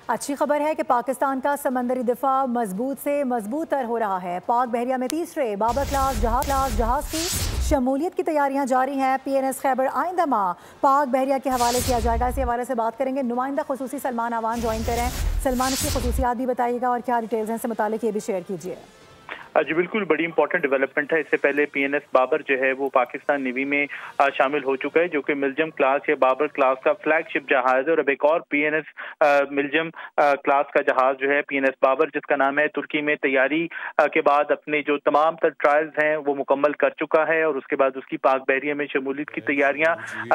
अच्छी खबर है कि पाकिस्तान का समंदरी दिफा मजबूत से मजबूत तर हो रहा है। पाक बहरिया में तीसरे बाबर क्लास जहाज की शमूलियत की तैयारियां जारी हैं। PNS खैबर आइंदा माह पाक बहरिया के हवाले किया जाएगा। इसी हवाले से बात करेंगे। नुमाइंदा खुसूसी सलमान आवान ज्वाइन करें। सलमान, इसकी खुसूसियात भी बताइएगा और क्या डिटेल्स हैं इससे मुतालिक ये भी शेयर कीजिए। जी बिल्कुल, बड़ी इंपॉर्टेंट डेवलपमेंट है। इससे पहले PNS बाबर जो है वो पाकिस्तान नेवी में शामिल हो चुका है, जो कि मिल्जम क्लास या बाबर क्लास का फ्लैगशिप जहाज है। और अब एक और PNS मिल्जम क्लास का जहाज जो है PNS बाबर, जिसका नाम है, तुर्की में तैयारी के बाद अपने जो तमाम तर ट्रायल्स हैं वो मुकम्मल कर चुका है और उसके बाद उसकी पाक बहरिया में शमूलियत की तैयारियां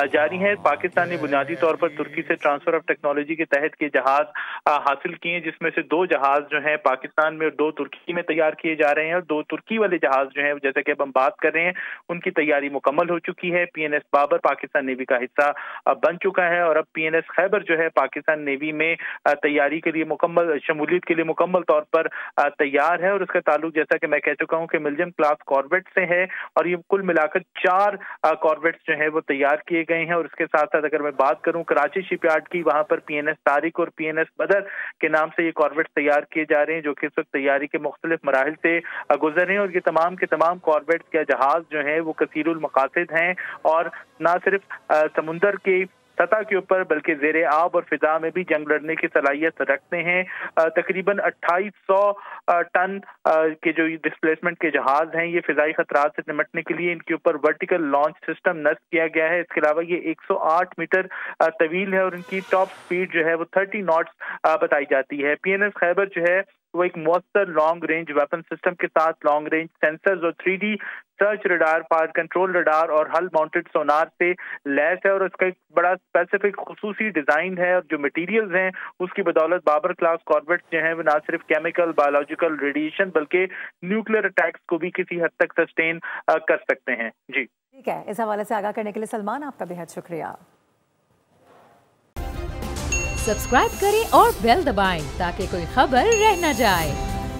जारी हैं। पाकिस्तान ने बुनियादी तौर पर तुर्की से ट्रांसफर ऑफ टेक्नोलॉजी के तहत ये जहाज हासिल किए, जिसमें से 2 जहाज जो है पाकिस्तान में और 2 तुर्की में तैयार किए जा रहे हैं। और 2 तुर्की वाले जहाज जो हैं, जैसे कि अब हम बात कर रहे हैं, उनकी तैयारी मुकम्मल हो चुकी है। PNS बाबर पाकिस्तान नेवी का हिस्सा बन चुका है और अब PNS खैबर जो है पाकिस्तान नेवी में तैयारी के लिए मुकम्मल शमूलियत के लिए मुकम्मल तौर पर तैयार है। और उसका ताल्लुक, जैसा कि मैं कह चुका हूं, कि मिल्जम क्लास कॉर्वेट से है और ये कुल मिलाकर 4 कॉर्वेट्स जो है वो तैयार किए गए हैं। और उसके साथ साथ अगर मैं बात करूं कराची शिपयार्ड की, वहां पर PNS तारिक और PNS बदर के नाम से ये कॉर्वेट्स तैयार किए जा रहे हैं, जो कि इस वक्त तैयारी के मुख्तलिफ मराहिल से गुजर रहे हैं। और ये तमाम के तमाम कॉर्वेट्स या जहाज जो हैं वो कसीरुल मकासद हैं और ना सिर्फ समुंदर के सतह के ऊपर बल्कि ज़ेरे आब और फिजा में भी जंग लड़ने की सलाहियत रखते हैं। तकरीबन 2800 टन के जो डिस्प्लेसमेंट के जहाज हैं, ये फिजाई खतरात से निपटने के लिए इनके ऊपर वर्टिकल लॉन्च सिस्टम नस्ब किया गया है। इसके अलावा ये 108 मीटर तवील है और इनकी टॉप स्पीड जो है वो 30 नॉट्स बताई जाती है। PNS खैबर जो है वो एक मौसर लॉन्ग रेंज वेपन सिस्टम के साथ लॉन्ग रेंज सेंसर्स और 3D search radar, fire control radar और हल माउंटेड सोनार से लैस है। और उसका एक बड़ा स्पेसिफिक खुसूसी डिजाइन है और जो मटेरियल्स हैं उसकी बदौलत बाबर क्लास कॉर्वेट्स जो हैं वो ना सिर्फ केमिकल, बायोलॉजिकल, रेडिएशन बल्कि न्यूक्लियर अटैक्स को भी किसी हद तक सस्टेन कर सकते हैं। जी ठीक है, इस हवाले से आगाह करने के लिए सलमान आपका बेहद शुक्रिया। सब्सक्राइब करें और बेल दबाएं ताकि कोई खबर रह न जाए।